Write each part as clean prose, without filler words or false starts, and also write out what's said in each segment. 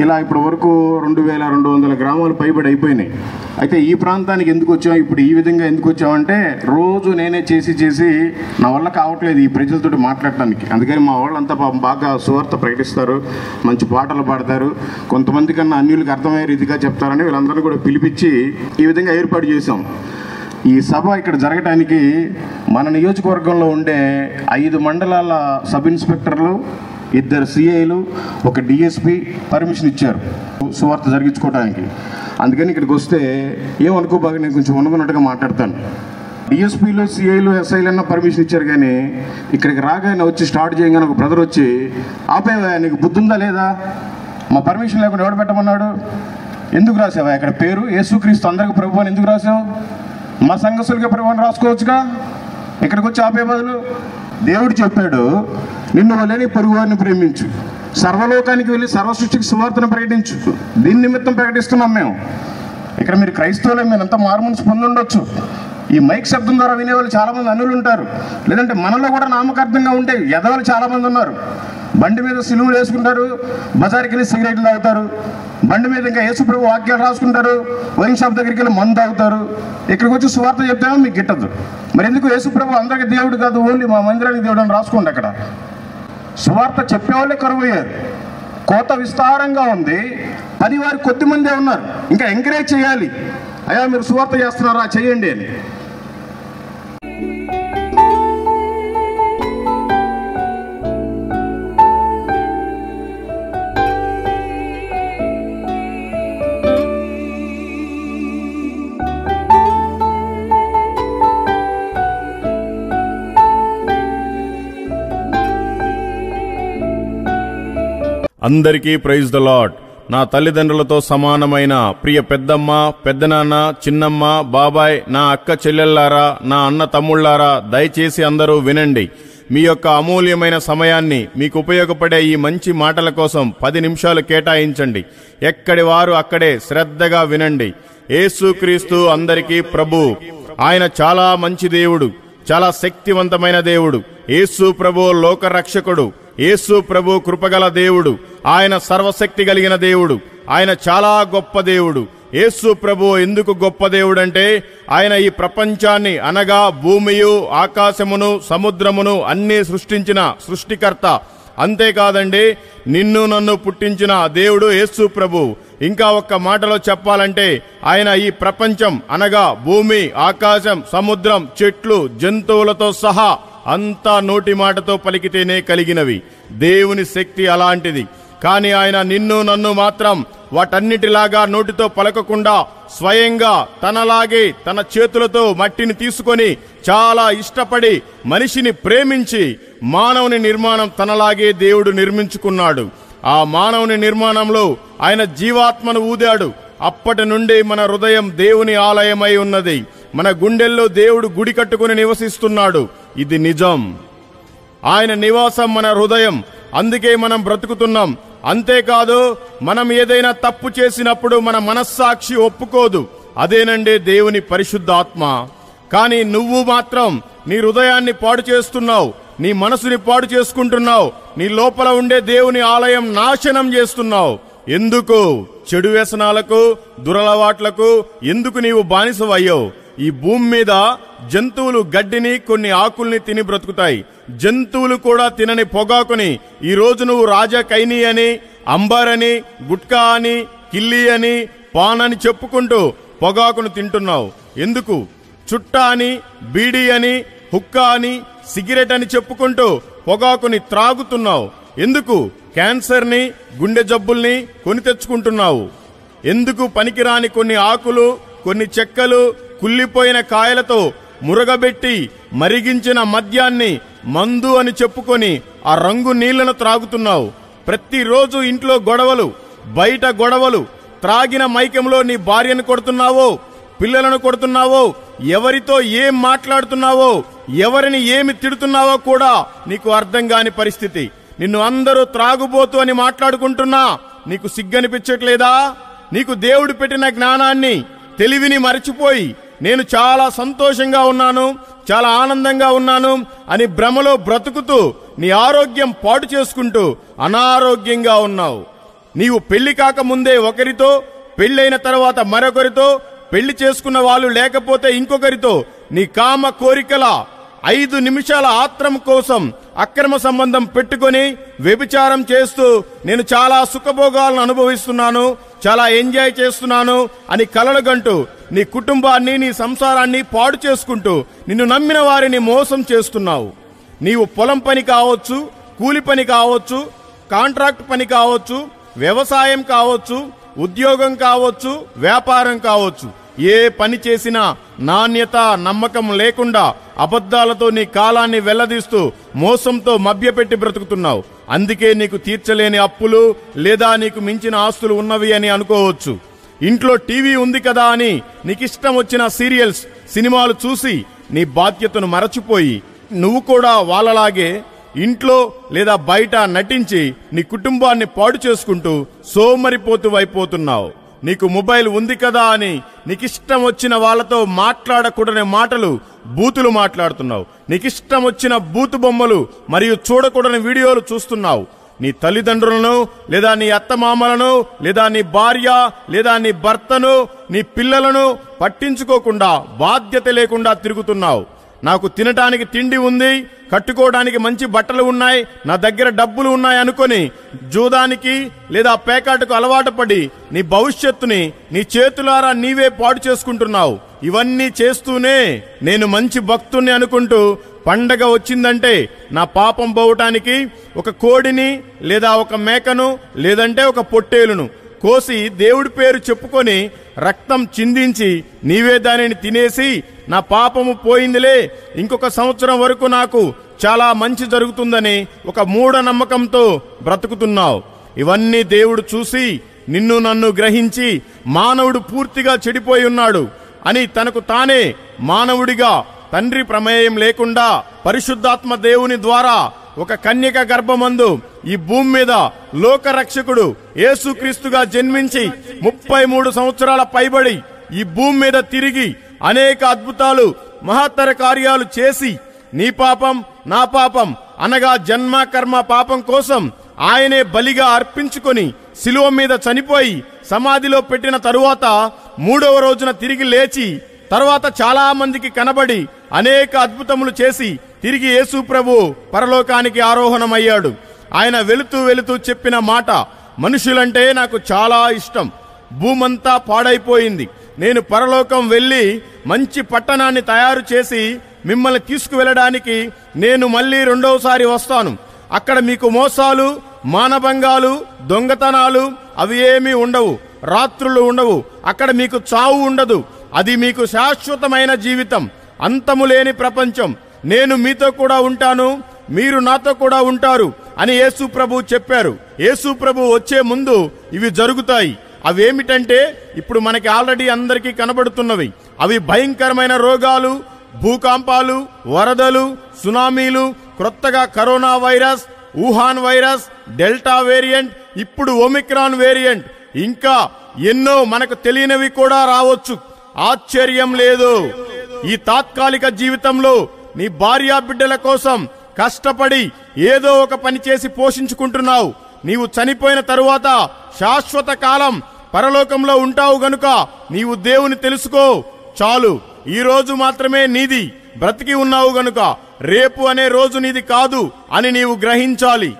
ఇలా ఇప్పటి వరకు 2200 గ్రామాలు పైబడి అయిపోయినాయి. అయితే ఈ ప్రాంతానికి ఎందుకు వచ్చాం, ఇప్పుడు ఈ విధంగా ఎందుకు వచ్చామంటే రోజు నేనే చేసి నా వల్ల కావట్లేదు ఈ ప్రజలతో మాట్లాడటానికి. అందుకని మా వాళ్ళంతా బాగా సువార్త ప్రకటిస్తారు, మంచి పాటలు పాడతారు, కొంతమంది కన్నా అన్యులకు అర్థమయ్యే రీతిగా చెప్తారని వీళ్ళందరూ కూడా పిలిపించి ఈ విధంగా ఏర్పాటు చేశాం. ఈ సభ ఇక్కడ జరగటానికి మన నియోజకవర్గంలో ఉండే 5 మండలాల సబ్ ఇన్స్పెక్టర్లు, 2 సిఐలు, 1 డిఎస్పి పర్మిషన్ ఇచ్చారు సువార్త జరిగించుకోవడానికి. అందుకని ఇక్కడికి వస్తే ఏమనుకోబాగా నేను కొంచెం ఉన్నట్టుగా మాట్లాడతాను. డిఎస్పీలు, సిఐలు, ఎస్ఐలన్నా పర్మిషన్ ఇచ్చారు, కానీ ఇక్కడికి రాగానే వచ్చి స్టార్ట్ చేయగానే ఒక బ్రదర్ వచ్చి ఆపేవా, నీకు బుద్ధి ఉందా లేదా, మా పర్మిషన్ లేకుండా ఎవడు పెట్టమన్నాడు, ఎందుకు రాసావా ఇక్కడ పేరు యేసుక్రీస్తు అందరికి ప్రభు అని ఎందుకు రాసావు, మా సంఘస్థులకి ప్రభు అని రాసుకోవచ్చుగా, ఇక్కడికి వచ్చి ఆపే బదులు. దేవుడు చెప్పాడు, నిన్ను వల్లని పొరుగు వారిని ప్రేమించు, సర్వలోకానికి వెళ్ళి సర్వసృష్టికి సువార్తను ప్రకటించు. దీని నిమిత్తం ప్రకటిస్తున్నాం మేము. ఇక్కడ మీరు క్రైస్తవులే, మీరంతా మారుమనసు పొంది ఉండొచ్చు. ఈ మైక్ శబ్దం ద్వారా వినేవాళ్ళు చాలామంది అన్యులు ఉంటారు, లేదంటే మనలో కూడా నామకార్థంగా ఉంటే ఎదవాళ్ళు చాలామంది ఉన్నారు. బండి మీద సిలువలు వేసుకుంటారు, బజార్కి వెళ్ళి సిగరెట్లు తాగుతారు, బండి మీద ఇంకా యేసుప్రభు వాక్యాలు రాసుకుంటారు, వైన్ షాప్ దగ్గరికి వెళ్ళి మందు తాగుతారు. ఇక్కడికి వచ్చి సువార్త చెప్తామో మీకు గిట్టదు. మరి ఎందుకు యేసుప్రభు అందరికీ దేవుడు కాదు, ఓన్లీ మా మందిరానికి దేవుడు అని రాసుకోండి. అక్కడ సువార్త చెప్పేవాళ్ళే కరువయ్యారు, కోత విస్తారంగా ఉంది, 10 వారు కొద్దిమందే ఉన్నారు. ఇంకా ఎంకరేజ్ చేయాలి, అయ్యా మీరు సువార్త చేస్తున్నారా చేయండి అని. అందరికీ ప్రైజ్ ద లార్డ్. నా తల్లిదండ్రులతో సమానమైన ప్రియ పెద్దమ్మ, పెద్దనాన్న, చిన్నమ్మ, బాబాయ్, నా అక్క చెల్లెల్లారా, నా అన్న తమ్ముళ్లారా, దయచేసి అందరూ వినండి. మీ యొక్క అమూల్యమైన సమయాన్ని మీకు ఉపయోగపడే ఈ మంచి మాటల కోసం 10 నిమిషాలు కేటాయించండి. ఎక్కడి వారు అక్కడే శ్రద్ధగా వినండి. యేసుక్రీస్తు అందరికీ ప్రభు. ఆయన చాలా మంచి దేవుడు, చాలా శక్తివంతమైన దేవుడు. యేసు ప్రభు లోక రక్షకుడు. యేసు ప్రభు కృపగల దేవుడు. ఆయన సర్వశక్తి కలిగిన దేవుడు. ఆయన చాలా గొప్ప దేవుడు. యేసు ప్రభు ఎందుకు గొప్ప దేవుడంటే, ఆయన ఈ ప్రపంచాన్ని అనగా భూమియు, ఆకాశమును, సముద్రమును అన్నీ సృష్టించిన సృష్టికర్త. అంతేకాదండి, నిన్ను నన్ను పుట్టించిన దేవుడు యేసు ప్రభు. ఇంకా ఒక్క మాటలో చెప్పాలంటే, ఆయన ఈ ప్రపంచం అనగా భూమి, ఆకాశం, సముద్రం, చెట్లు, జంతువులతో సహా అంతా నోటి మాటతో పలికితేనే కలిగినవి. దేవుని శక్తి అలాంటిది. కానీ ఆయన నిన్ను నన్ను మాత్రం వాటన్నిటిలాగా నోటితో పలకకుండా స్వయంగా తనలాగే తన చేతులతో మట్టిని తీసుకొని చాలా ఇష్టపడి మనిషిని ప్రేమించి మానవుని నిర్మాణం తనలాగే దేవుడు నిర్మించుకున్నాడు. ఆ మానవుని నిర్మాణంలో ఆయన జీవాత్మను ఊదాడు. అప్పటి నుండి మన హృదయం దేవుని ఆలయమై ఉన్నది. మన గుండెల్లో దేవుడు గుడి కట్టుకుని నివసిస్తున్నాడు. ఇది నిజం. ఆయన నివాసం మన హృదయం. అందుకే మనం బ్రతుకుతున్నాం. అంతేకాదు, మనం ఏదైనా తప్పు చేసినప్పుడు మన మనస్సాక్షి ఒప్పుకోదు. అదేనండి దేవుని పరిశుద్ధాత్మ. కానీ నువ్వు మాత్రం నీ హృదయాన్ని పాడు చేస్తున్నావు, నీ మనసుని పాడు చేసుకుంటున్నావు, నీ లోపల ఉండే దేవుని ఆలయం నాశనం చేస్తున్నావు. ఎందుకు? చెడు వ్యసనాలకు, దురలవాట్లకు ఎందుకు నీవు బానిసవయ్యావు? ఈ భూమి మీద జంతువులు గడ్డిని, కొన్ని ఆకుల్ని తిని బ్రతుకుతాయి. జంతువులు కూడా తినని పొగాకుని ఈ రోజు నువ్వు రాజా కైని అని, అంబర్ అని, గుట్కా అని, కిల్లి అని, పాన్ అని చెప్పుకుంటూ పొగాకును తింటున్నావు. ఎందుకు? చుట్టా అని, బీడీ అని, హుక్కా అని, సిగరెట్ అని చెప్పుకుంటూ పొగాకుని త్రాగుతున్నావు. ఎందుకు? క్యాన్సర్ని, గుండె జబ్బుల్ని కొని తెచ్చుకుంటున్నావు. ఎందుకు? పనికిరాని కొన్ని ఆకులు, కొన్ని చెక్కలు, కుళ్ళిపోయిన కాయలతో మురగబెట్టి మరిగించిన మద్యాన్ని మందు అని చెప్పుకొని ఆ రంగు నీళ్లను త్రాగుతున్నావు. ప్రతిరోజు ఇంట్లో గొడవలు, బయట గొడవలు, త్రాగిన మైకంలో నీ భార్యను కొడుతున్నావో, పిల్లలను కొడుతున్నావో, ఎవరితో ఏం మాట్లాడుతున్నావో, ఎవరిని ఏమి తిడుతున్నావో కూడా నీకు అర్థం కాని పరిస్థితి. నిన్ను అందరూ త్రాగుబోతు అని మాట్లాడుకుంటున్నా నీకు సిగ్గనిపించట్లేదా? నీకు దేవుడు పెట్టిన జ్ఞానాన్ని, తెలివిని మరచిపోయి నేను చాలా సంతోషంగా ఉన్నాను, చాలా ఆనందంగా ఉన్నాను అని భ్రమలో బ్రతుకుతూ నీ ఆరోగ్యం పాడు చేసుకుంటూ అనారోగ్యంగా ఉన్నావు. నీవు పెళ్లి కాకముందే ఒకరితో, పెళ్ళైన తర్వాత మరొకరితో, పెళ్లి చేసుకున్న వాళ్ళు లేకపోతే ఇంకొకరితో నీ కామ కోరికల 5 నిమిషాల ఆత్రం కోసం అక్రమ సంబంధం పెట్టుకొని వ్యభిచారం చేస్తూ నేను చాలా సుఖభోగాలను అనుభవిస్తున్నాను, చాలా ఎంజాయ్ చేస్తున్నాను అని కలలుగంటూ నీ కుటుంబాన్ని, నీ సంసారాన్ని పాడు చేసుకుంటూ నిన్ను నమ్మిన వారిని మోసం చేస్తున్నావు. నీవు పొలం పని కావచ్చు, కూలి పని కావచ్చు, కాంట్రాక్ట్ పని కావచ్చు, వ్యవసాయం కావచ్చు, ఉద్యోగం కావచ్చు, వ్యాపారం కావచ్చు, ఏ పని చేసినా నాణ్యత, నమ్మకం లేకుండా అబద్ధాలతో నీ కాలాన్ని వెల్లదీస్తూ మోసంతో మభ్యపెట్టి బ్రతుకుతున్నావు. అందుకే నీకు తీర్చలేని అప్పులు లేదా నీకు మించిన ఆస్తులు ఉన్నవి అని అనుకోవచ్చు. ఇంట్లో టీవీ ఉంది కదా అని నీకిష్టం వచ్చిన సీరియల్స్, సినిమాలు చూసి నీ బాధ్యతను మరచిపోయి నువ్వు కూడా వాళ్ళలాగే ఇంట్లో లేదా బయట నటించి నీ కుటుంబాన్ని పాడు చేసుకుంటూ సోమరిపోతూ అయిపోతున్నావు. నీకు మొబైల్ ఉంది కదా అని నీకిష్టం వచ్చిన వాళ్ళతో మాట్లాడకూడని మాటలు, బూతులు మాట్లాడుతున్నావు. నీకిష్టం వచ్చిన బూతు బొమ్మలు మరియు చూడకూడని వీడియోలు చూస్తున్నావు. నీ తల్లిదండ్రులను లేదా నీ అత్తమామలను లేదా నీ భార్య లేదా నీ భర్తను, నీ పిల్లలను పట్టించుకోకుండా బాధ్యత లేకుండా తిరుగుతున్నావు. నాకు తినటానికి తిండి ఉంది, కట్టుకోవడానికి మంచి బట్టలు ఉన్నాయి, నా దగ్గర డబ్బులు ఉన్నాయి అనుకొని జూదానికి లేదా పేకాటకు అలవాటు పడి నీ భవిష్యత్తుని నీ చేతులారా నీవే పాడు చేసుకుంటున్నావు. ఇవన్నీ చేస్తూనే నేను మంచి భక్తుణ్ణి అనుకుంటూ పండగ వచ్చిందంటే నా పాపం పోవటానికి ఒక కోడిని లేదా ఒక మేకను లేదంటే ఒక పొట్టేలును కోసి దేవుడి పేరు చెప్పుకొని రక్తం చిందించి నీవే దానిని తినేసి నా పాపము పోయిందిలే, ఇంకొక సంవత్సరం వరకు నాకు చాలా మంచి జరుగుతుందని ఒక మూఢనమ్మకంతో బ్రతుకుతున్నావు. ఇవన్నీ దేవుడు చూసి నిన్ను నన్ను గ్రహించి మానవుడు పూర్తిగా చెడిపోయి ఉన్నాడు అని తనకు తానే మానవుడిగా తండ్రి ప్రమేయం లేకుండా పరిశుద్ధాత్మ దేవుని ద్వారా ఒక కన్యక గర్భమందు ఈ భూమి మీద లోకరక్షకుడు యేసుక్రీస్తుగా జన్మించి 33 సంవత్సరాల పైబడి ఈ భూమి మీద తిరిగి అనేక అద్భుతాలు, మహత్తర కార్యాలు చేసి నీ పాపం, నా పాపం అనగా జన్మ కర్మ పాపం కోసం ఆయనే బలిగా అర్పించుకొని శిలువ మీద చనిపోయి సమాధిలో పెట్టిన తరువాత 3వ రోజున తిరిగి లేచి తర్వాత చాలా మందికి కనబడి అనేక అద్భుతములు చేసి తిరిగి యేసు ప్రభు పరలోకానికి ఆరోహణమయ్యాడు. ఆయన వెళుతూ వెళుతూ చెప్పిన మాట, మనుషులంటే నాకు చాలా ఇష్టం, భూమంతా పాడైపోయింది, నేను పరలోకం వెళ్ళి మంచి పట్టణాన్ని తయారు చేసి మిమ్మల్ని తీసుకువెళ్ళడానికి నేను మళ్ళీ 2వసారి వస్తాను. అక్కడ మీకు మోసాలు, మానభంగాలు, దొంగతనాలు అవి ఏమీ ఉండవు, రాత్రులు ఉండవు, అక్కడ మీకు చావు ఉండదు. అది మీకు శాశ్వతమైన జీవితం, అంతము లేని ప్రపంచం. నేను మీతో కూడా ఉంటాను, మీరు నాతో కూడా ఉంటారు అని యేసు ప్రభు చెప్పారు. యేసు ప్రభు వచ్చే ముందు ఇవి జరుగుతాయి. అవేమిటంటే ఇప్పుడు మనకి ఆల్రెడీ అందరికీ కనబడుతున్నవి. అవి భయంకరమైన రోగాలు, భూకంపాలు, వరదలు, సునామీలు, క్రొత్తగా corona virus, Wuhan virus, delta variant, ఇప్పుడు ఒమిక్రాన్ వేరియంట్, ఇంకా ఎన్నో మనకు తెలియనివి కూడా రావచ్చు. ఆశ్చర్యం లేదు. ఈ తాత్కాలిక జీవితంలో నీ భార్యా బిడ్డల కోసం కష్టపడి ఏదో ఒక పని చేసి పోషించుకుంటున్నావు. నీవు చనిపోయిన తరువాత శాశ్వత కాలం పరలోకంలో ఉంటావు గనుక నీవు దేవుని తెలుసుకో చాలు. ఈ రోజు మాత్రమే నీది, బ్రతికి ఉన్నావు గనుక రేపు అనే రోజు నీది కాదు అని నీవు గ్రహించాలి.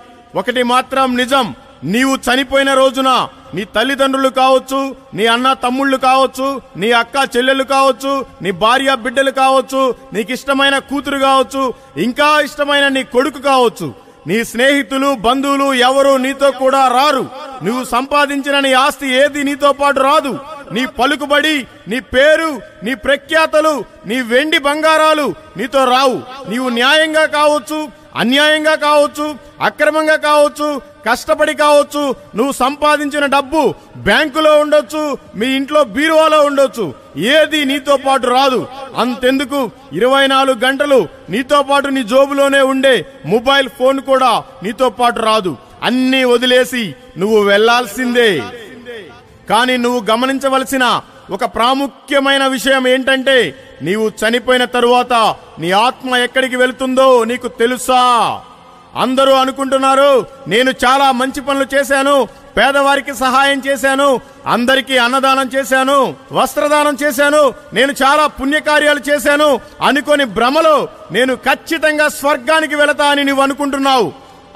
ఒకటి మాత్రం నిజం, నీవు చనిపోయిన రోజున నీ తల్లిదండ్రులు కావచ్చు, నీ అన్న తమ్ముళ్ళు కావచ్చు, నీ అక్క చెల్లెలు కావచ్చు, నీ భార్య బిడ్డలు కావచ్చు, నీకు ఇష్టమైన కూతురు కావచ్చు, ఇంకా ఇష్టమైన నీ కొడుకు కావచ్చు, నీ స్నేహితులు, బంధువులు ఎవరు నీతో కూడా రారు. నువ్వు సంపాదించిన నీ ఆస్తి ఏది నీతో పాటు రాదు. నీ పలుకుబడి, నీ పేరు, నీ ప్రఖ్యాతలు, నీ వెండి బంగారాలు నీతో రావు. నీవు న్యాయంగా కావచ్చు, అన్యాయంగా కావచ్చు, అక్రమంగా కావచ్చు, కష్టపడి కావచ్చు, నువ్వు సంపాదించిన డబ్బు బ్యాంకులో ఉండొచ్చు, మీ ఇంట్లో బీరువాలో ఉండొచ్చు, ఏది నీతో పాటు రాదు. అంతెందుకు 24 గంటలు నీతో పాటు నీ జోబులోనే ఉండే మొబైల్ ఫోన్ కూడా నీతో పాటు రాదు. అన్నీ వదిలేసి నువ్వు వెళ్లాల్సిందే. కానీ నువ్వు గమనించవలసిన ఒక ప్రాముఖ్యమైన విషయం ఏంటంటే, నీవు చనిపోయిన తరువాత నీ ఆత్మ ఎక్కడికి వెళుతుందో నీకు తెలుసా? అందరూ అనుకుంటున్నారు నేను చాలా మంచి పనులు చేశాను, పేదవారికి సహాయం చేశాను, అందరికీ అన్నదానం చేశాను, వస్త్రదానం చేశాను, నేను చాలా పుణ్యకార్యాలు చేశాను అనుకొని భ్రమలో నేను ఖచ్చితంగా స్వర్గానికి వెళతా అని నీవు అనుకుంటున్నావు.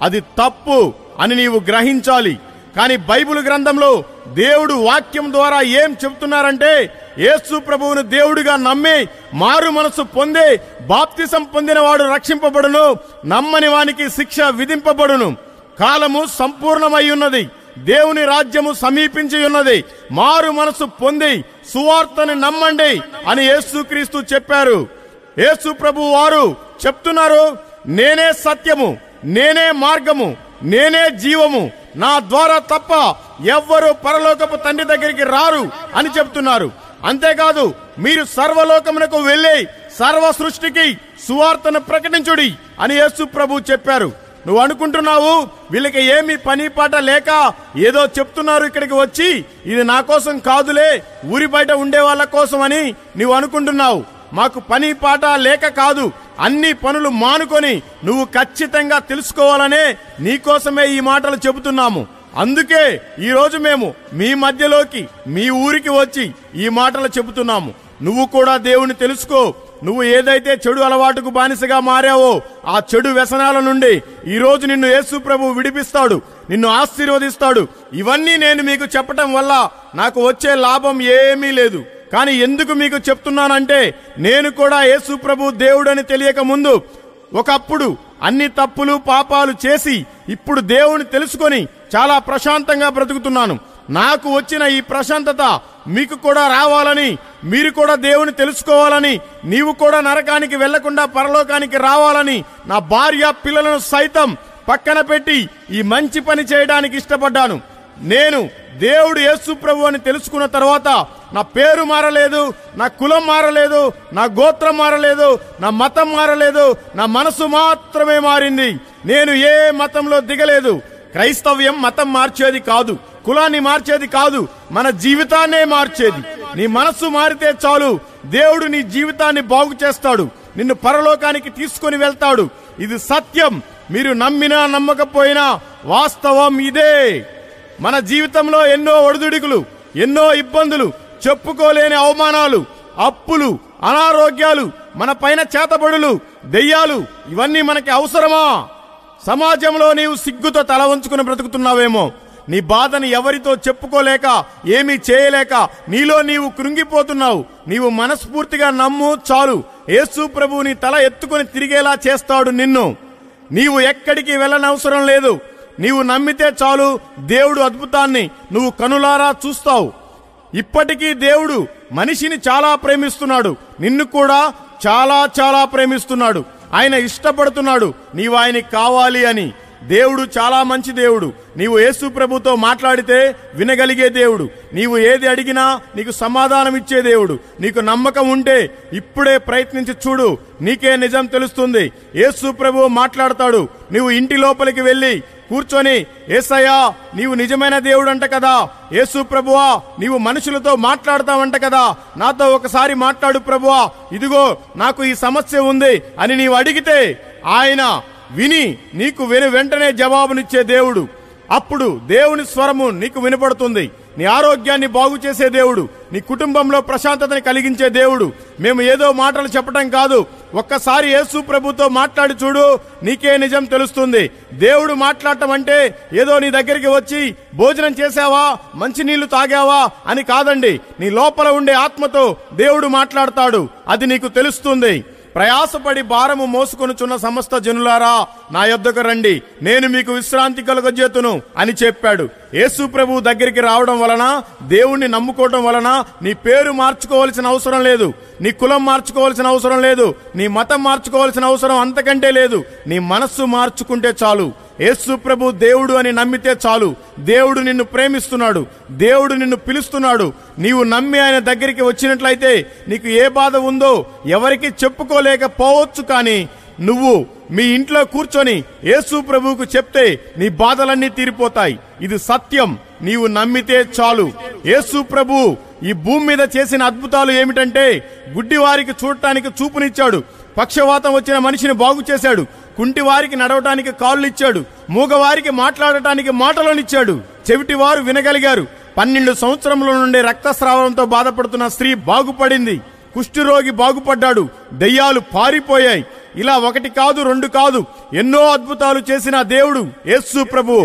అది తప్పు అని నీవు గ్రహించాలి. కానీ బైబిల్ గ్రంథంలో దేవుడు వాక్యం ద్వారా ఏం చెప్తున్నారంటే, యేసు ప్రభువును దేవుడిగా నమ్మి మారు మనసు పొంది బాప్తిసం పొందిన వాడు రక్షింపబడును, నమ్మని వానికి శిక్ష విధింపబడును. కాలము సంపూర్ణమై ఉన్నది, దేవుని రాజ్యము సమీపించి ఉన్నది, మారు మనసు పొంది సువార్తని నమ్మండి అని యేసుక్రీస్తు చెప్పారు. యేసు ప్రభు వారు చెప్తున్నారు, నేనే సత్యము, నేనే మార్గము, నేనే జీవము, నా ద్వారా తప్ప ఎవ్వరూ పరలోకపు తండ్రి దగ్గరికి రారు అని చెప్తున్నారు. అంతేకాదు, మీరు సర్వలోకమునకు వెళ్ళి సర్వ సృష్టికి సువార్తను ప్రకటించుడి అని యేసు ప్రభు చెప్పారు. నువ్వు అనుకుంటున్నావు వీళ్ళకి ఏమీ పని పాట లేక ఏదో చెప్తున్నారు ఇక్కడికి వచ్చి, ఇది నా కోసం కాదులే, ఊరి బయట ఉండే వాళ్ళ కోసం అని నువ్వు అనుకుంటున్నావు. మాకు పని పాట లేక కాదు, అన్ని పనులు మానుకొని నువ్వు ఖచ్చితంగా తెలుసుకోవాలనే నీకోసమే ఈ మాటలు చెబుతున్నాము. అందుకే ఈరోజు మేము మీ మధ్యలోకి మీ ఊరికి వచ్చి ఈ మాటలు చెబుతున్నాము. నువ్వు కూడా దేవుని తెలుసుకో. నువ్వు ఏదైతే చెడు అలవాటుకు బానిసగా మారావో ఆ చెడు వ్యసనాల నుండి ఈరోజు నిన్ను యేసు ప్రభు విడిపిస్తాడు, నిన్ను ఆశీర్వదిస్తాడు. ఇవన్నీ నేను మీకు చెప్పటం వల్ల నాకు వచ్చే లాభం ఏమీ లేదు. కానీ ఎందుకు మీకు చెప్తున్నానంటే, నేను కూడా యేసు ప్రభు దేవుడని తెలియక ముందు ఒకప్పుడు అన్ని తప్పులు పాపాలు చేసి ఇప్పుడు దేవుని తెలుసుకొని చాలా ప్రశాంతంగా బ్రతుకుతున్నాను. నాకు వచ్చిన ఈ ప్రశాంతత మీకు కూడా రావాలని, మీరు కూడా దేవుని తెలుసుకోవాలని, నీవు కూడా నరకానికి వెళ్లకుండా పరలోకానికి రావాలని నా భార్య పిల్లలను సైతం పక్కన పెట్టి ఈ మంచి పని చేయడానికి ఇష్టపడ్డాను. నేను దేవుడు యేసు ప్రభు అని తెలుసుకున్న తర్వాత నా పేరు మారలేదు, నా కులం మారలేదు, నా గోత్రం మారలేదు, నా మతం మారలేదు, నా మనసు మాత్రమే మారింది. నేను ఏ మతంలో దిగలేదు. క్రైస్తవ్యం మతం మార్చేది కాదు, కులాన్ని మార్చేది కాదు, మన జీవితాన్నే మార్చేది. నీ మనస్సు మారితే చాలు, దేవుడు నీ జీవితాన్ని బాగు చేస్తాడు, నిన్ను పరలోకానికి తీసుకొని వెళ్తాడు. ఇది సత్యం. మీరు నమ్మినా నమ్మకపోయినా వాస్తవం ఇదే. మన జీవితంలో ఎన్నో ఒడిదుడుకులు, ఎన్నో ఇబ్బందులు, చెప్పుకోలేని అవమానాలు, అప్పులు, అనారోగ్యాలు, మన పైన చేతబడులు, దెయ్యాలు, ఇవన్నీ మనకి అవసరమా? సమాజంలో నీవు సిగ్గుతో తల వంచుకుని బ్రతుకుతున్నావేమో. నీ బాధని ఎవరితో చెప్పుకోలేక, ఏమీ చేయలేక నీలో నీవు కృంగిపోతున్నావు. నీవు మనస్ఫూర్తిగా నమ్ము చాలు, యేసు ప్రభు నీ తల ఎత్తుకొని తిరిగేలా చేస్తాడు నిన్ను. నీవు ఎక్కడికి వెళ్ళనవసరం లేదు. నీవు నమ్మితే చాలు, దేవుడు అద్భుతాన్ని నువ్వు కనులారా చూస్తావు. ఇప్పటికీ దేవుడు మనిషిని చాలా ప్రేమిస్తున్నాడు, నిన్ను కూడా చాలా చాలా ప్రేమిస్తున్నాడు. ఆయన ఇష్టపడుతున్నాడు నీవు ఆయనకి కావాలి అని. దేవుడు చాలా మంచి దేవుడు. నీవు యేసు ప్రభుతో మాట్లాడితే వినగలిగే దేవుడు. నీవు ఏది అడిగినా నీకు సమాధానం ఇచ్చే దేవుడు. నీకు నమ్మకం ఉంటే ఇప్పుడే ప్రయత్నించి చూడు, నీకే నిజం తెలుస్తుంది. యేసు ప్రభువు మాట్లాడతాడు. నీవు ఇంటి లోపలికి వెళ్ళి కూర్చొని, యేసయ్యా నీవు నిజమైన దేవుడు అంట కదా, యేసు ప్రభువా నీవు మనుషులతో మాట్లాడతావంట కదా, నాతో ఒకసారి మాట్లాడు ప్రభువా, ఇదిగో నాకు ఈ సమస్య ఉంది అని నీవు అడిగితే ఆయన విని నీకు వెంటనే జవాబునిచ్చే దేవుడు. అప్పుడు దేవుని స్వరము నీకు వినపడుతుంది. నీ ఆరోగ్యాన్ని బాగు చేసే దేవుడు, నీ కుటుంబంలో ప్రశాంతతని కలిగించే దేవుడు. మేము ఏదో మాటలు చెప్పటం కాదు, ఒక్కసారి యేసు ప్రభుతో మాట్లాడి చూడు, నీకే నిజం తెలుస్తుంది. దేవుడు మాట్లాడటం అంటే ఏదో నీ దగ్గరికి వచ్చి భోజనం చేసావా, మంచినీళ్లు తాగావా అని కాదండి. నీ లోపల ఉండే ఆత్మతో దేవుడు మాట్లాడతాడు, అది నీకు తెలుస్తుంది. ప్రయాసపడి భారము మోసుకొనుచున్న సమస్త జనులారా నా యొద్దకు రండి, నేను మీకు విశ్రాంతి కలుగజేతును అని చెప్పాడు. యేసు ప్రభు దగ్గరికి రావడం వలన, దేవుణ్ణి నమ్ముకోవడం వలన నీ పేరు మార్చుకోవాల్సిన అవసరం లేదు, నీ కులం మార్చుకోవాల్సిన అవసరం లేదు, నీ మతం మార్చుకోవాల్సిన అవసరం అంతకంటే లేదు. నీ మనస్సు మార్చుకుంటే చాలు. యేసు ప్రభు దేవుడు అని నమ్మితే చాలు. దేవుడు నిన్ను ప్రేమిస్తున్నాడు, దేవుడు నిన్ను పిలుస్తున్నాడు. నీవు నమ్మి ఆయన దగ్గరికి వచ్చినట్లయితే నీకు ఏ బాధ ఉందో ఎవరికి చెప్పుకోలేకపోవచ్చు, కానీ నువ్వు మీ ఇంట్లో కూర్చొని యేసు ప్రభువుకు చెప్తే నీ బాధలన్నీ తీరిపోతాయి. ఇది సత్యం. నీవు నమ్మితే చాలు. యేసు ప్రభు ఈ భూమి మీద చేసిన అద్భుతాలు ఏమిటంటే, గుడ్డి వారికి చూడటానికి చూపునిచ్చాడు, పక్షవాతం వచ్చిన మనిషిని బాగు చేశాడు, కుంటివారికి నడవటానికి కాళ్ళు ఇచ్చాడు, మూగవారికి మాట్లాడటానికి మాటలనిచ్చాడు, చెవిటివారు వినగలిగారు, 12 సంవత్సరముల నుండి రక్తస్రావంతో బాధపడుతున్న స్త్రీ బాగుపడింది, కుష్ఠరోగి బాగుపడ్డాడు, దెయ్యాలు పారిపోయాయి. ఇలా 1 కాదు 2 కాదు ఎన్నో అద్భుతాలు చేసిన దేవుడు యేసు ప్రభు.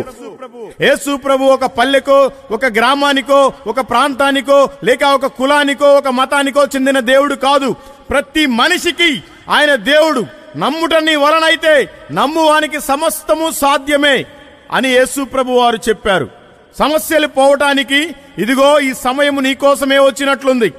యేసు ప్రభు ఒక పల్లెకో, ఒక గ్రామానికో, ఒక ప్రాంతానికో, లేక ఒక కులానికో, ఒక మతానికో చెందిన దేవుడు కాదు. ప్రతి మనిషికి ఆయన దేవుడు. నమ్ముట నీ వలనైతే నమ్మువానికి సమస్తము సాధ్యమే అని యేసు ప్రభు వారు చెప్పారు. సమస్యలు పోవటానికి ఇదిగో ఈ సమయము నీకోసమే వచ్చినట్లుంది.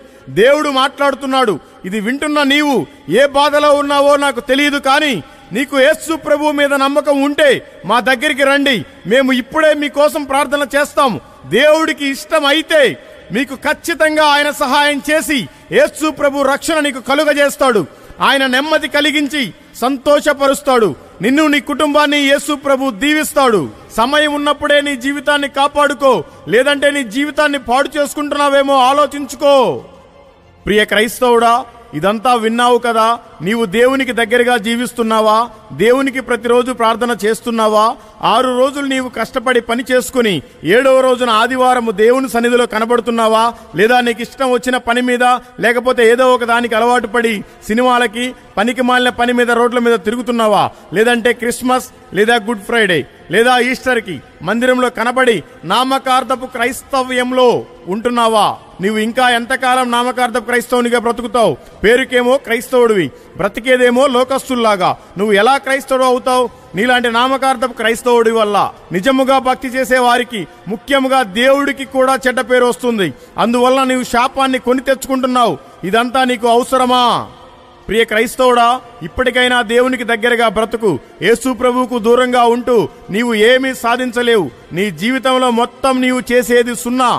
దేవుడు మాట్లాడుతున్నాడు. ఇది వింటున్న నీవు ఏ బాధలో ఉన్నావో నాకు తెలియదు, కానీ నీకు యేసు ప్రభు మీద నమ్మకం ఉంటే మా దగ్గరికి రండి, మేము ఇప్పుడే మీకోసం ప్రార్థన చేస్తాము. దేవుడికి ఇష్టం అయితే మీకు ఖచ్చితంగా ఆయన సహాయం చేసి యేసు ప్రభు రక్షణ నీకు కలుగజేస్తాడు. ఆయన నెమ్మది కలిగించి సంతోషపరుస్తాడు. నిన్ను, నీ కుటుంబాన్ని యేసు ప్రభు దీవిస్తాడు. సమయం ఉన్నప్పుడే నీ జీవితాన్ని కాపాడుకో, లేదంటే నీ జీవితాన్ని పాడు చేసుకుంటున్నావేమో ఆలోచించుకో. ప్రియ క్రైస్తవుడా, ఇదంతా విన్నావు కదా. నీవు దేవునికి దగ్గరగా జీవిస్తున్నావా? దేవునికి ప్రతిరోజు ప్రార్థన చేస్తున్నావా? 6 రోజులు నీవు కష్టపడి పని చేసుకుని 7వ రోజున ఆదివారము దేవుని సన్నిధిలో కనబడుతున్నావా? లేదా నీకు ఇష్టం వచ్చిన పని మీద, లేకపోతే ఏదో ఒక దానికి అలవాటు పడి సినిమాలకి, పనికి మాలిన పని మీద రోడ్ల మీద తిరుగుతున్నావా? లేదంటే క్రిస్మస్ లేదా గుడ్ ఫ్రైడే లేదా ఈస్టర్కి మందిరంలో కనబడి నామకార్థపు క్రైస్తవ్యంలో ఉంటున్నావా? నీవు ఇంకా ఎంతకాలం నామకార్థపు క్రైస్తవునిగా బ్రతుకుతావు? పేరుకేమో క్రైస్తవుడివి, బ్రతికేదేమో లోకస్తుల్లాగా. నువ్వు ఎలా క్రైస్తవుడు అవుతావు? నీలాంటి నామకార్థపు క్రైస్తవుడి వల్ల నిజముగా భక్తి చేసే వారికి, ముఖ్యముగా దేవుడికి కూడా చెడ్డ పేరు వస్తుంది. అందువల్ల నీవు శాపాన్ని కొని తెచ్చుకుంటున్నావు. ఇదంతా నీకు అవసరమా? ప్రియ క్రైస్తవుడా, ఇప్పటికైనా దేవునికి దగ్గరగా బ్రతుకు. యేసు ప్రభువుకు దూరంగా ఉంటూ నీవు ఏమీ సాధించలేవు. నీ జీవితంలో మొత్తం నీవు చేసేది సున్నా.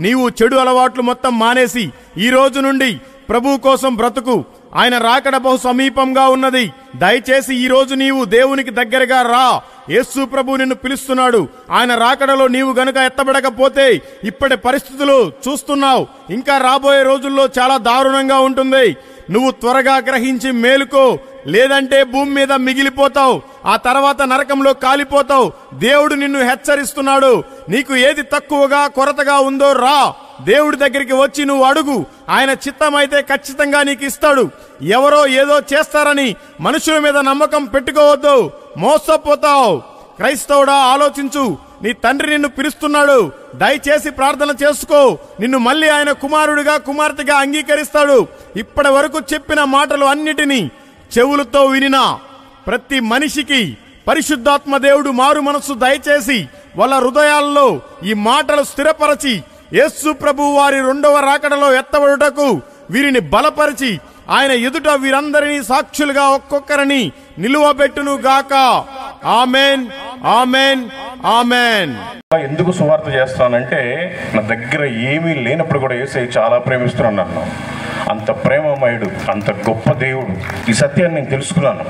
నీవు చెడు అలవాట్లు మొత్తం మానేసి ఈ రోజు నుండి ప్రభువు కోసం బ్రతుకు. ఆయన రాకడ బహు సమీపంగా ఉన్నది. దయచేసి ఈ రోజు నీవు దేవునికి దగ్గరగా రా. యేసు ప్రభు నిన్ను పిలుస్తున్నాడు. ఆయన రాకడలో నీవు గనుక ఎత్తబడకపోతే ఇప్పటి పరిస్థితులు చూస్తున్నావు, ఇంకా రాబోయే రోజుల్లో చాలా దారుణంగా ఉంటుంది. నువ్వు త్వరగా గ్రహించి మేలుకో, లేదంటే భూమి మీద మిగిలిపోతావు. ఆ తర్వాత నరకంలో కాలిపోతావు. దేవుడు నిన్ను హెచ్చరిస్తున్నాడు. నీకు ఏది తక్కువగా, కొరతగా ఉందో రా. దేవుడి దగ్గరికి వచ్చి నువ్వు అడుగు. ఆయన చిత్తమైతే ఖచ్చితంగా నీకు ఇస్తాడు. ఎవరో ఏదో చేస్తారని మనుషుల మీద నమ్మకం పెట్టుకోవద్దు, మోసపోతావు. క్రైస్తవుడా, ఆలోచించు. నీ తండ్రి నిన్ను పిలుస్తున్నాడు. దయచేసి ప్రార్థన చేసుకో. నిన్ను మళ్ళీ ఆయన కుమారుడిగా, కుమార్తెగా అంగీకరిస్తాడు. ఇప్పటి వరకు చెప్పిన మాటలు అన్నిటినీ చెవులతో వినినా ప్రతి మనిషికి పరిశుద్ధాత్మ దేవుడు మారు మనస్సు దయచేసి వాళ్ళ హృదయాల్లో ఈ మాటలు స్థిరపరచి యేసు ప్రభు వారి 2వ రాకడలో ఎత్తబడుటకు వీరిని బలపరిచి ఆయన ఎదుట వీరందరినీ సాక్షులుగా ఒక్కొక్కరిని నిలువబెట్టును గాక. Amen, amen, amen. ఎందుకు సువార్త చేస్తానంటే, నా దగ్గర ఏమీ లేనప్పుడు కూడా యేసయ్య చాలా ప్రేమిస్తున్నాను నన్ను. అంత ప్రేమమయుడు, అంత గొప్ప దేవుడు. ఈ సత్యాన్ని నేను తెలుసుకున్నాను.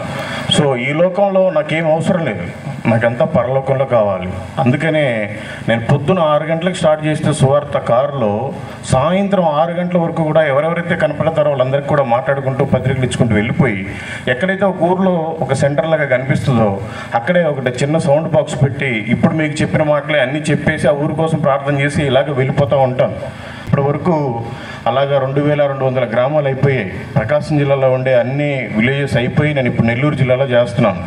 సో ఈ లోకంలో నాకేం అవసరం లేదు, నాకంతా పరలోకంలో కావాలి. అందుకనే నేను పొద్దున 6 గంటలకు స్టార్ట్ చేస్తే సువార్త కారులో సాయంత్రం 6 గంటల వరకు కూడా ఎవరెవరైతే కనపడతారో వాళ్ళందరికీ కూడా మాట్లాడుకుంటూ, పత్రికలు ఇచ్చుకుంటూ వెళ్ళిపోయి, ఎక్కడైతే ఒక ఊర్లో ఒక సెంటర్ లాగా కనిపిస్తుందో అక్కడే ఒకటి చిన్న సౌండ్ బాక్స్ పెట్టి ఇప్పుడు మీకు చెప్పిన మాటలే అన్నీ చెప్పేసి ఆ ఊరి కోసం ప్రార్థన చేసి ఇలాగ వెళ్ళిపోతూ ఉంటాను. ఇప్పటి వరకు అలాగా 2200 గ్రామాలు అయిపోయాయి. ప్రకాశం జిల్లాలో ఉండే అన్ని విలేజెస్ అయిపోయి నేను ఇప్పుడు నెల్లూరు జిల్లాలో చేస్తున్నాను.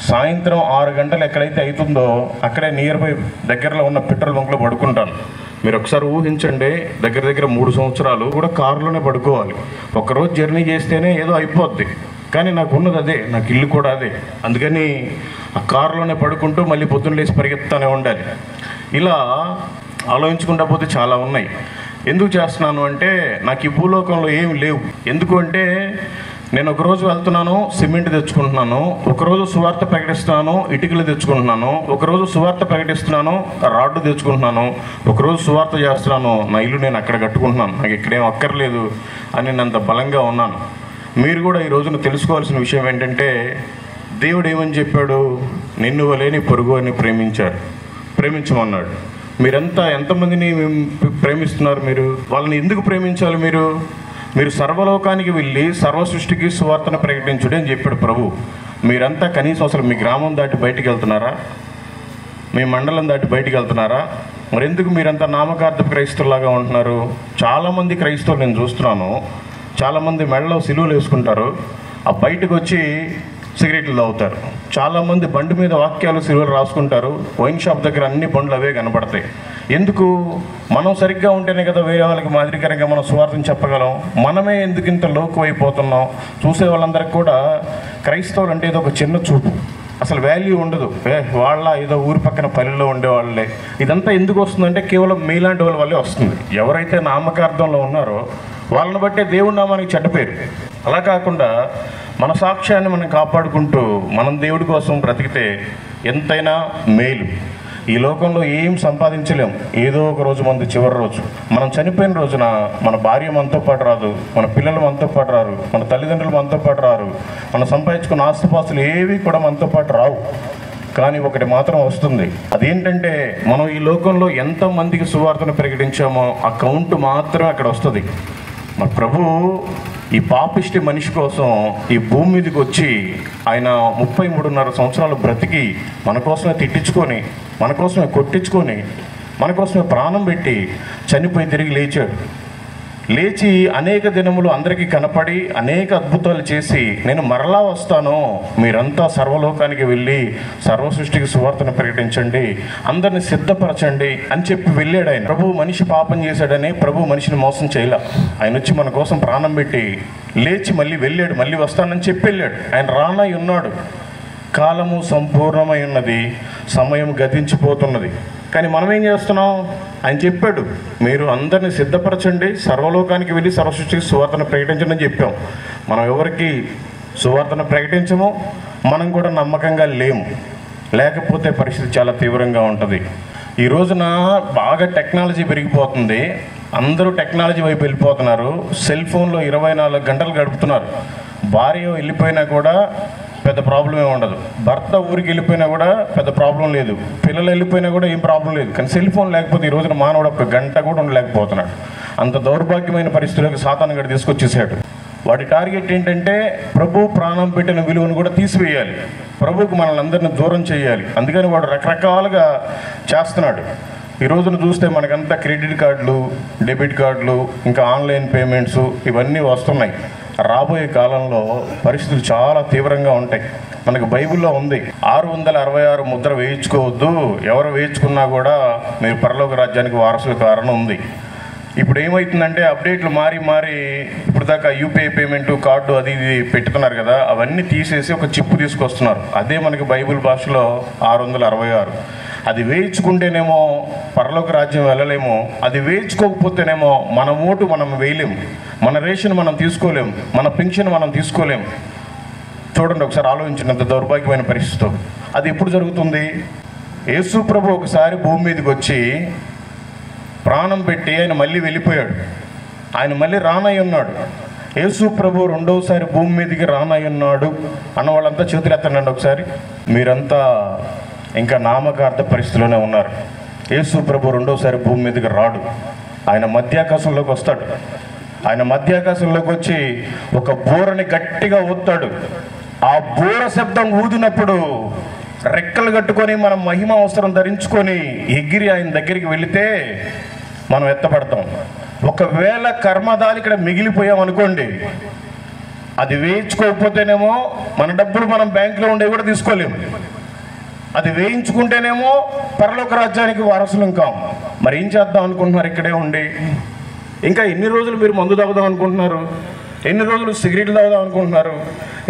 సాయంత్రం 6 గంటలు ఎక్కడైతే అవుతుందో అక్కడే నియర్ బై దగ్గరలో ఉన్న పెట్రోల్ బంక్లో పడుకుంటాను. మీరు ఒకసారి ఊహించండి, దగ్గర దగ్గర 3 సంవత్సరాలు కూడా కారులోనే పడుకోవాలి. ఒకరోజు జర్నీ చేస్తేనే ఏదో అయిపోద్ది, కానీ నాకు ఉన్నది అదే, నాకు ఇల్లు కూడా అదే. అందుకని ఆ కారులోనే పడుకుంటూ మళ్ళీ పొద్దున్న లేచి పరిగెత్తానే ఉండాలి. ఇలా ఆలోచించుకుంటా పోతే చాలా ఉన్నాయి. ఎందుకు చేస్తున్నాను అంటే, నాకు ఈ భూలోకంలో ఏమి లేవు. ఎందుకు అంటే, నేను ఒకరోజు వెళ్తున్నాను, సిమెంట్ తెచ్చుకుంటున్నాను. ఒకరోజు సువార్త ప్రకటిస్తున్నాను, ఇటుకలు తెచ్చుకుంటున్నాను. ఒకరోజు సువార్త ప్రకటిస్తున్నాను, రాడ్డు తెచ్చుకుంటున్నాను. ఒకరోజు సువార్త చేస్తున్నాను, నా ఇల్లు నేను అక్కడ కట్టుకుంటున్నాను. నాకు ఇక్కడేం అక్కర్లేదు అని నేను అంత బలంగా ఉన్నాను. మీరు కూడా ఈ రోజున తెలుసుకోవాల్సిన విషయం ఏంటంటే, దేవుడు ఏమని చెప్పాడు? నిన్ను వలే నీ పొరుగు అని ప్రేమించమన్నాడు. మీరంతా ఎంతమందిని ప్రేమిస్తున్నారు? మీరు వాళ్ళని ఎందుకు ప్రేమించాలి? మీరు సర్వలోకానికి వెళ్ళి సర్వ సృష్టికి సువార్తను ప్రకటించుడే అని చెప్పాడు ప్రభు. మీరంతా కనీసం అసలు మీ గ్రామం దాటి బయటికి వెళ్తున్నారా? మీ మండలం దాటి బయటికి వెళ్తున్నారా? మరి ఎందుకు మీరంతా నామకార్థ క్రైస్తవులాగా ఉంటున్నారు? చాలామంది క్రైస్తవులు నేను చూస్తున్నాను, చాలామంది మెడలో సిలువలు వేసుకుంటారు, ఆ బయటకు వచ్చి సిగరెట్లు తాగుతారు. చాలామంది బండి మీద వాక్యాలు సిలువలు రాసుకుంటారు, వైన్ షాప్ దగ్గర అన్ని బండ్లు అవే కనపడతాయి. ఎందుకు? మనం సరిగ్గా ఉంటేనే కదా వేరే వాళ్ళకి మాదిరికరంగా మనం సువార్తను చెప్పగలం. మనమే ఎందుకు ఇంత లోకువైపోతున్నాం? చూసే వాళ్ళందరికీ కూడా క్రైస్తవులు అంటే ఏదో ఒక చిన్న చూపు, అసలు వాల్యూ ఉండదు. వాళ్ళ ఏదో ఊరి పక్కన పల్లెల్లో ఉండేవాళ్ళే. ఇదంతా ఎందుకు వస్తుందంటే కేవలం మీలాంటి వాళ్ళ వల్లే వస్తుంది. ఎవరైతే నామకార్థంలో ఉన్నారో వాళ్ళని బట్టే దేవుడి నామానికి చెడ్డ పేరు. అలా కాకుండా మన సాక్ష్యాన్ని మనం కాపాడుకుంటూ మనం దేవుడి కోసం బ్రతికితే ఎంతైనా మేలు. ఈ లోకంలో ఏం సంపాదించలేం. ఏదో ఒక రోజు మనది చివరి రోజు. మనం చనిపోయిన రోజున మన భార్య మనతో పాటు రాదు, మన పిల్లలు మనతో పాటు రారు, మన తల్లిదండ్రులు మనతో పాటు రారు, మనం సంపాదించుకున్న ఆస్తిపాస్తులు ఏవి కూడా మనతో పాటు రావు. కానీ ఒకటి మాత్రం వస్తుంది. అదేంటంటే మనం ఈ లోకంలో ఎంతమందికి సువార్తను ప్రకటించామో ఆ కౌంట్ మాత్రం అక్కడ వస్తుంది. మన ప్రభువు ఈ పాపిష్టి మనిషి కోసం ఈ భూమి మీదకి వచ్చి ఆయన 33.5 సంవత్సరాలు బ్రతికి మన కోసమే తిట్టించుకొని, మన కోసమే కొట్టించుకొని, మన కోసమే ప్రాణం పెట్టి చనిపోయి తిరిగి లేచాడు. లేచి అనేక దినములు అందరికీ కనపడి అనేక అద్భుతాలు చేసి నేను మరలా వస్తాను, మీరంతా సర్వలోకానికి వెళ్ళి సర్వ సృష్టికి సువార్తను ప్రకటించండి, అందరిని సిద్ధపరచండి అని చెప్పి వెళ్ళాడు ఆయన. ప్రభు మనిషి పాపం చేశాడని ప్రభు మనిషిని మోసం చేయలే. ఆయన వచ్చి మన కోసం ప్రాణం పెట్టి లేచి మళ్ళీ వెళ్ళాడు, మళ్ళీ వస్తానని చెప్పి వెళ్ళాడు. ఆయన రానై ఉన్నాడు. కాలము సంపూర్ణమై ఉన్నది, సమయం గతించిపోతున్నది. కానీ మనం ఏం చేస్తున్నాం? ఆయన చెప్పాడు, మీరు అందరినీ సిద్ధపరచండి, సర్వలోకానికి వెళ్ళి సర్వసృష్టికి సువార్తను ప్రకటించండి అని చెప్పాం. మనం ఎవరికి సువార్తను ప్రకటించము, మనం కూడా నమ్మకంగా లేము. లేకపోతే పరిస్థితి చాలా తీవ్రంగా ఉంటుంది. ఈ రోజున బాగా టెక్నాలజీ పెరిగిపోతుంది, అందరూ టెక్నాలజీ వైపు వెళ్ళిపోతున్నారు. సెల్ ఫోన్లో 24 గంటలు గడుపుతున్నారు. భార్య వెళ్ళిపోయినా కూడా పెద్ద ప్రాబ్లమే ఉండదు, భర్త ఊరికి వెళ్ళిపోయినా కూడా పెద్ద ప్రాబ్లం లేదు, పిల్లలు వెళ్ళిపోయినా కూడా ఏం ప్రాబ్లం లేదు. కానీ సెల్ ఫోన్ లేకపోతే ఈ రోజున మానవుడు 1 గంట కూడా ఉండలేకపోతున్నాడు. అంత దౌర్భాగ్యమైన పరిస్థితులకు సాతాను గడి తీసుకొచ్చేసాడు. వాటి టార్గెట్ ఏంటంటే ప్రభు ప్రాణం పెట్టిన విలువను కూడా తీసివేయాలి, ప్రభువుకు మనల్ని అందరినీ దూరం చేయాలి. అందుకని వాడు రకరకాలుగా చేస్తున్నాడు. ఈ రోజున చూస్తే మనకంతా క్రెడిట్ కార్డులు, డెబిట్ కార్డులు, ఇంకా ఆన్లైన్ పేమెంట్స్ ఇవన్నీ వస్తున్నాయి. రాబోయే కాలంలో పరిస్థితులు చాలా తీవ్రంగా ఉంటాయి. మనకు బైబిల్లో ఉంది, 666 ముద్ర వేయించుకోవద్దు, ఎవరు వేయించుకున్నా కూడా మీరు పరలోక రాజ్యానికి వారసుల కారణం ఉంది. ఇప్పుడు ఏమవుతుందంటే అప్డేట్లు మారి ఇప్పుడు దాకా యూపీఐ పేమెంట్ కార్డు అది ఇది పెట్టుతున్నారు కదా, అవన్నీ తీసేసి ఒక చిప్పు తీసుకొస్తున్నారు. అదే మనకి బైబిల్ భాషలో 666. అది వేయించుకుంటేనేమో పరలోక రాజ్యం వెళ్ళలేము, అది వేయించుకోకపోతేనేమో మన ఓటు మనం వేయలేము, మన రేషన్ మనం తీసుకోలేము, మన పెన్షన్ మనం తీసుకోలేము. చూడండి ఒకసారి ఆలోచించినంత దౌర్భాగ్యమైన పరిస్థితి. అది ఎప్పుడు జరుగుతుంది? యేసు ప్రభు ఒకసారి భూమి మీదకి వచ్చి ప్రాణం పెట్టి ఆయన మళ్ళీ వెళ్ళిపోయాడు. ఆయన మళ్ళీ రానై ఉన్నాడు. యేసు ప్రభు రెండోసారి భూమి మీదకి రానై ఉన్నాడు అన్న వాళ్ళంతా చేతులు ఎత్తండి ఒకసారి. మీరంతా ఇంకా నామకార్థ పరిస్థితిలోనే ఉన్నారు. యేసు ప్రభు రెండోసారి భూమి మీదకి రాడు, ఆయన మధ్యాకాశంలోకి వస్తాడు. ఆయన మధ్యాకాశంలోకి వచ్చి ఒక బూరని గట్టిగా ఊతాడు. ఆ బూర శబ్దం ఊదినప్పుడు రెక్కలు కట్టుకొని మనం మహిమ అవసరం ధరించుకొని ఎగిరి ఆయన దగ్గరికి వెళితే మనం ఎత్తపడతాం. ఒకవేళ కర్మదాలు ఇక్కడ మిగిలిపోయామనుకోండి, అది వేయించుకోకపోతేనేమో మన డబ్బులు మనం బ్యాంకులో ఉండేవి కూడా తీసుకోలేము, అది వేయించుకుంటేనేమో పరలోక రాజ్యానికి వారసులం కాం. మరి ఏం చేద్దాం అనుకుంటున్నారు ఇక్కడే ఉండి? ఇంకా ఎన్ని రోజులు మీరు మందు తాగుదాం అనుకుంటున్నారు? ఎన్ని రోజులు సిగరెట్లు తాగుదాం అనుకుంటున్నారు?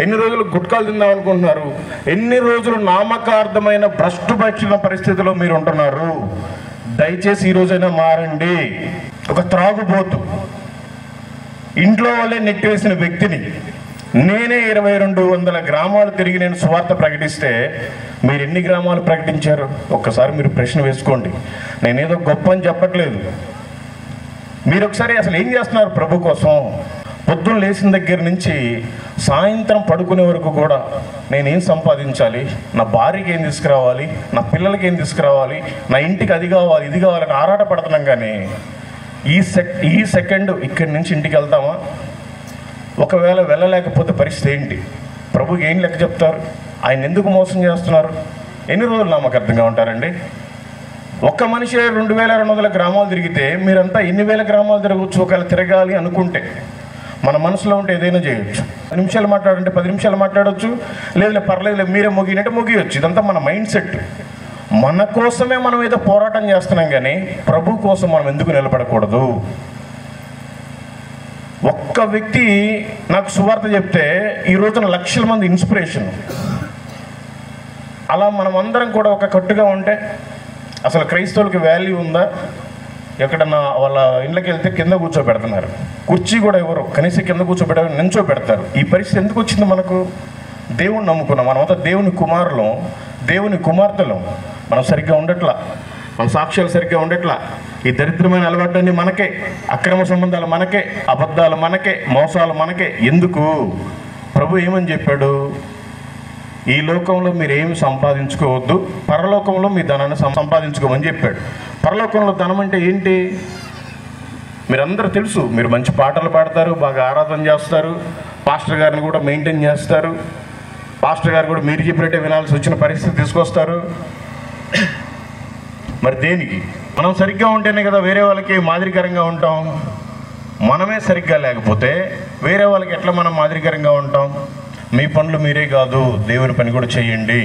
ఎన్ని రోజులు గుట్కాలు తిందాం అనుకుంటున్నారు? ఎన్ని రోజులు నామకార్థమైన భ్రష్టుపక్షిన పరిస్థితిలో మీరు ఉంటున్నారు? దయచేసి ఈ రోజైనా మారండి. ఒక త్రాగుబోతు ఇంట్లో వాళ్ళే నెట్టివేసిన వ్యక్తిని నేనే 2200 గ్రామాలు తిరిగి నేను సువార్త ప్రకటిస్తే మీరు ఎన్ని గ్రామాలు ప్రకటించారు? ఒక్కసారి మీరు ప్రశ్న వేసుకోండి. నేనేదో గొప్ప అని చెప్పట్లేదు. మీరు ఒకసారి అసలు ఏం చేస్తున్నారు ప్రభు కోసం? పొద్దున్న లేచిన దగ్గర నుంచి సాయంత్రం పడుకునే వరకు కూడా నేనేం సంపాదించాలి, నా భార్యకి ఏం తీసుకురావాలి, నా పిల్లలకి ఏం తీసుకురావాలి, నా ఇంటికి అది కావాలి ఇది కావాలని ఆరాట పడుతున్నాం. కానీ ఈ సెకండ్ ఇక్కడి నుంచి ఇంటికి వెళ్తామా? ఒకవేళ వెళ్ళలేకపోతే పరిస్థితి ఏంటి? ప్రభుకి ఏం లెక్క చెప్తారు? ఆయన ఎందుకు మోసం చేస్తున్నారు? ఎన్ని రోజులు నమ్మకర్థంగా ఉంటారండి? ఒక్క మనిషి 2200 గ్రామాలు తిరిగితే మీరంతా ఎన్ని వేల గ్రామాలు తిరగవచ్చు? ఒకవేళ తిరగాలి అనుకుంటే మన మనసులో ఉంటే ఏదైనా చేయొచ్చు. 10 నిమిషాలు మాట్లాడంటే 10 నిమిషాలు మాట్లాడవచ్చు, లేదు పర్లేదు మీరే ముగినట్టు ముగియొచ్చు. ఇదంతా మన మైండ్ సెట్. మన కోసమే మనం ఏదో పోరాటం చేస్తున్నాం, కానీ ప్రభు కోసం మనం ఎందుకు నిలబడకూడదు? ఒక్క వ్యక్తి నాకు సువార్త చెప్తే ఈ రోజున లక్షల మంది ఇన్స్పిరేషన్. అలా మనం అందరం కూడా ఒక కట్టుగా ఉంటే అసలు క్రైస్తవులకి వాల్యూ ఉందా? ఎక్కడన్నా వాళ్ళ ఇళ్ళకి వెళ్తే కింద కూర్చోబెడుతున్నారు, కుర్చీ కూడా ఎవరు కనీసం కింద కూర్చోబెట్టారు, నించోబెడతారు. ఈ పరిస్థితి ఎందుకు వచ్చింది మనకు? దేవుణ్ణి నమ్ముకున్నాం, మనమంతా దేవుని కుమారులం, దేవుని కుమార్తెలం. మనం సరిగ్గా ఉండట్లా, మన సాక్ష్యాలు సరిగ్గా ఉండట్లా. ఈ దరిద్రమైన అలవాట్లన్నీ మనకే, అక్రమ సంబంధాలు మనకే, అబద్ధాలు మనకే, మోసాలు మనకే. ఎందుకు? ప్రభు ఏమని చెప్పాడు? ఈ లోకంలో మీరు ఏమి సంపాదించుకోవద్దు, పరలోకంలో మీ ధనాన్ని సంపాదించుకోమని చెప్పాడు. పరలోకంలో ధనం అంటే ఏంటి? మీరందరూ తెలుసు, మీరు మంచి పాటలు పాడతారు, బాగా ఆరాధన చేస్తారు, పాస్టర్ గారిని కూడా మెయింటైన్ చేస్తారు, పాస్టర్ గారు కూడా మీరు చెప్పినట్టే వినాల్సి వచ్చిన పరిస్థితి తీసుకొస్తారు. మరి దేనికి? మనం సరిగ్గా ఉంటేనే కదా వేరే వాళ్ళకి మాదిరికరంగా ఉంటాం. మనమే సరిగ్గా లేకపోతే వేరే వాళ్ళకి ఎట్లా మనం మాదిరికరంగా ఉంటాం? మీ పనులు మీరే కాదు, దేవుని పని కూడా చేయండి.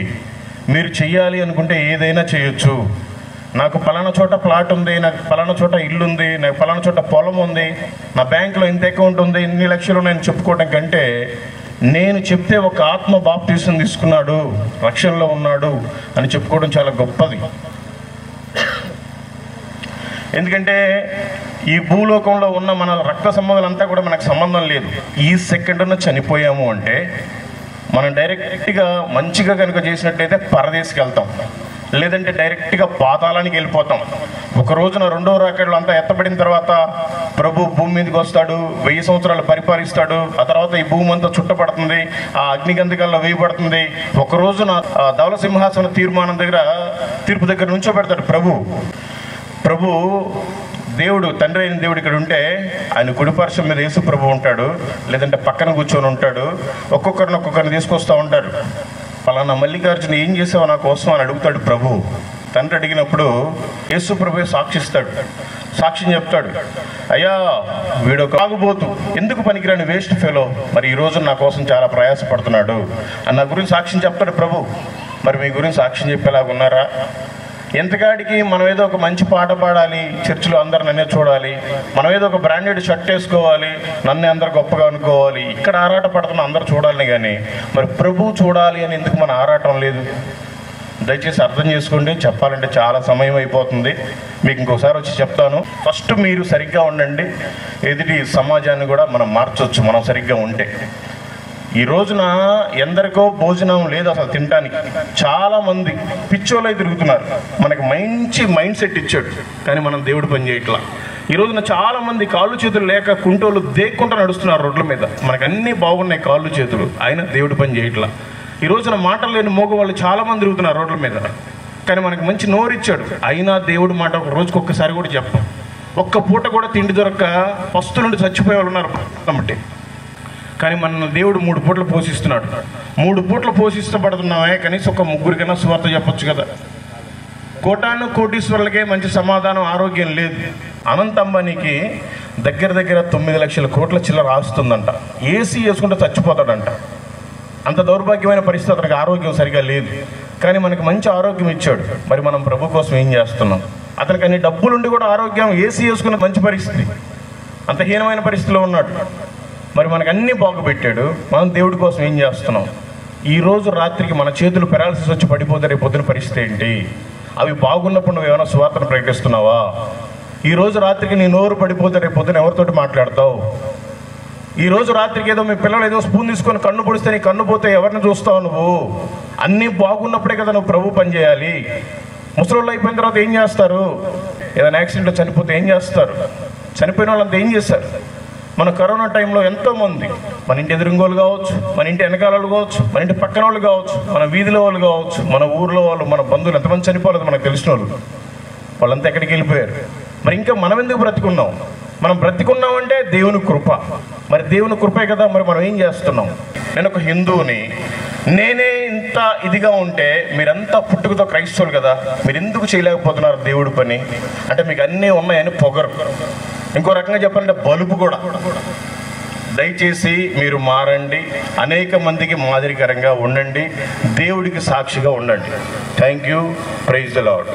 మీరు చెయ్యాలి అనుకుంటే ఏదైనా చేయొచ్చు. నాకు పలానా చోట ప్లాట్ ఉంది, నాకు పలానా చోట ఇల్లు ఉంది, నాకు పలానా చోట పొలం ఉంది, నా బ్యాంకులో ఇంత అకౌంట్ ఉంది, ఇన్ని లక్షలు నేను చెప్పుకోవడం కంటే నేను చెప్తే ఒక ఆత్మ బాప్తీసం తీసుకున్నాడు, రక్షణలో ఉన్నాడు అని చెప్పుకోవడం చాలా గొప్పది. ఎందుకంటే ఈ భూలోకంలో ఉన్న మన రక్త సంబంధాలంతా కూడా మనకు సంబంధం లేదు. ఈ సెకండ్న చనిపోయాము అంటే మనం డైరెక్ట్గా మంచిగా కనుక చేసినట్లయితే పరదేశకి వెళ్తాం, లేదంటే డైరెక్ట్గా పాతాళానికి వెళ్ళిపోతాం. ఒక రోజున రెండవ రాకడలో అంతా ఎత్తబడిన తర్వాత ప్రభు భూమి మీదకి వస్తాడు, 1000 సంవత్సరాలు పరిపాలిస్తాడు. ఆ తర్వాత ఈ భూమి అంతా చుట్టపడుతుంది, ఆ అగ్నిగంధకాల్లో వేయబడుతుంది. ఒక రోజున ధవల సింహాసన తీర్పు దగ్గర నుంచోబెడతాడు ప్రభు. దేవుడు, తండ్రి అయిన దేవుడు ఇక్కడ ఉంటే ఆయన కుడిపార్శ్వం మీద యేసు ప్రభు ఉంటాడు, లేదంటే పక్కన కూర్చొని ఉంటాడు. ఒక్కొక్కరిని తీసుకొస్తూ ఉంటారు. పలానా మల్లికార్జున ఏం చేసావు నా కోసం అని అడుగుతాడు ప్రభు. తండ్రి అడిగినప్పుడు యేసు ప్రభు సాక్ష్యం చెప్తాడు, అయ్యా వీడు కాగుబోతు, ఎందుకు పనికిరాని వేస్ట్ ఫెలో, మరి ఈరోజు నా కోసం చాలా ప్రయాసపడుతున్నాడు అని నా గురించి సాక్ష్యం చెప్తాడు ప్రభు. మరి మీ గురించి సాక్ష్యం చెప్పేలాగా ఉన్నారా? ఎంతకాడికి మనం ఏదో ఒక మంచి పాట పాడాలి, చర్చిలో అందరు నన్నే చూడాలి, మనం ఏదో ఒక బ్రాండెడ్ షర్ట్ వేసుకోవాలి, నన్నే అందరు గొప్పగా అనుకోవాలి, ఇక్కడ ఆరాట పడుతున్న అందరు చూడాలని. కానీ మరి ప్రభు చూడాలి అని ఎందుకు మన ఆరాటం లేదు? దయచేసి అర్థం చేసుకోండి. చెప్పాలంటే చాలా సమయం అయిపోతుంది, మీకు ఇంకోసారి వచ్చి చెప్తాను. ఫస్ట్ మీరు సరిగ్గా ఉండండి, ఎదుటి సమాజాన్ని కూడా మనం మార్చవచ్చు మనం సరిగ్గా ఉంటే. ఈ రోజున ఎందరికో భోజనం లేదు అసలు తినడానికి. చాలామంది పిచ్చోళ్ళై తిరుగుతున్నారు. మనకి మంచి మైండ్ సెట్ ఇచ్చాడు, కానీ మనం దేవుడు పని చేయట్లా. ఈ రోజున చాలామంది కాళ్ళు చేతులు లేక కుంటోళ్ళు దేక్కుంటూ నడుస్తున్నారు రోడ్ల మీద. మనకు అన్నీ బాగున్నాయి కాళ్ళు చేతులు, అయినా దేవుడు పని చేయట్లా. ఈ రోజున మాటలు లేని మోగవాళ్ళు చాలామంది తిరుగుతున్నారు రోడ్ల మీద, కానీ మనకు మంచి నోరిచ్చాడు, అయినా దేవుడు మాట ఒక రోజుకి ఒక్కసారి కూడా చెప్పం. ఒక్క పూట కూడా తిండి దొరక్క పస్తు నుండి చచ్చిపోయే వాళ్ళు ఉన్నారు కాబట్టి. కానీ మన దేవుడు 3 పూటలు పోషిస్తున్నాడు. 3 పూటలు పోషిస్తపడుతున్నామే, కనీసం ఒక 3కైనా సువార్త చెప్పొచ్చు కదా. కోటీశ్వరులకే మంచి సమాధానం, ఆరోగ్యం లేదు. అనంత అంబానీకి దగ్గర 9 లక్షల కోట్ల చిల్లర ఆస్తుందంట. ఏసీ వేసుకుంటే చచ్చిపోతాడంట. అంత దౌర్భాగ్యమైన పరిస్థితి, అతనికి ఆరోగ్యం సరిగా లేదు. కానీ మనకి మంచి ఆరోగ్యం ఇచ్చాడు. మరి మనం ప్రభు కోసం ఏం చేస్తున్నాం? అతనికి అన్ని డబ్బులుండి కూడా ఆరోగ్యం, ఏసీ వేసుకున్న మంచి పరిస్థితి, అంత హీనమైన పరిస్థితిలో ఉన్నాడు. మరి మనకు అన్నీ బాగుపెట్టాడు, మనం దేవుడి కోసం ఏం చేస్తున్నాం? ఈరోజు రాత్రికి మన చేతులు పెరాలసిస్ వచ్చి పడిపోతే రేపు పొద్దున పరిస్థితి ఏంటి? అవి బాగున్నప్పుడు నువ్వు ఏమైనా సువార్తను ప్రకటిస్తున్నావా? ఈరోజు రాత్రికి నీ నోరు పడిపోతే రేపు పొద్దున ఎవరితోటి మాట్లాడతావు? ఈరోజు రాత్రికి ఏదో మీ పిల్లలు ఏదో స్పూన్ తీసుకొని కన్ను పొడిస్తే నీ కన్ను పోతే ఎవరిని చూస్తావు నువ్వు? అన్నీ బాగున్నప్పుడే కదా నువ్వు ప్రభు పని చేయాలి. ముసలోళ్ళు అయిపోయిన తర్వాత ఏం చేస్తారు? ఏదైనా యాక్సిడెంట్లో చనిపోతే ఏం చేస్తారు? చనిపోయిన వాళ్ళంతా ఏం చేస్తారు? మన కరోనా టైంలో ఎంతోమంది, మన ఇంటి ఎదురుంగోళ్ళు కావచ్చు, మన ఇంటి వెనకాల వాళ్ళు కావచ్చు, మన ఇంటి పక్కన వాళ్ళు కావచ్చు, మన వీధిలో వాళ్ళు కావచ్చు, మన ఊర్లో వాళ్ళు, మన బంధువులు ఎంతమంది చనిపోలేదు మనకు తెలిసిన వాళ్ళు, వాళ్ళంతా ఎక్కడికి వెళ్ళిపోయారు. మరి ఇంకా మనం ఎందుకు బ్రతికున్నాం? మనం బ్రతికున్నామంటే దేవుని కృప. మరి దేవుని కృపే కదా, మరి మనం ఏం చేస్తున్నాం? నేను ఒక హిందువుని, నేనే ఇంత ఇదిగా ఉంటే మీరంతా పుట్టుకతో క్రైస్తవులు కదా, మీరు ఎందుకు చేయలేకపోతున్నారు దేవుడి పని? అంటే మీకు అన్నీ ఉన్నాయని పొగరు. ఇంకో రకంగా చెప్పాలంటే బలుపు కూడా. దయచేసి మీరు మారండి, అనేక మందికి మాదిరికరంగా ఉండండి, దేవుడికి సాక్షిగా ఉండండి. Thank you. Praise the lord.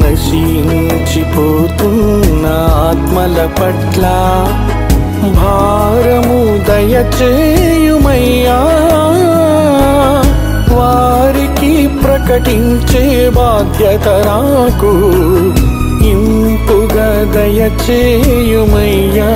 నశించిపోతున్న ఆత్మల పట్ల భారము దయచేయుమయ్యా, వారికి ప్రకటించే బాధ్యత నాకు ఇంపుగా దయచేయుమయ్యా.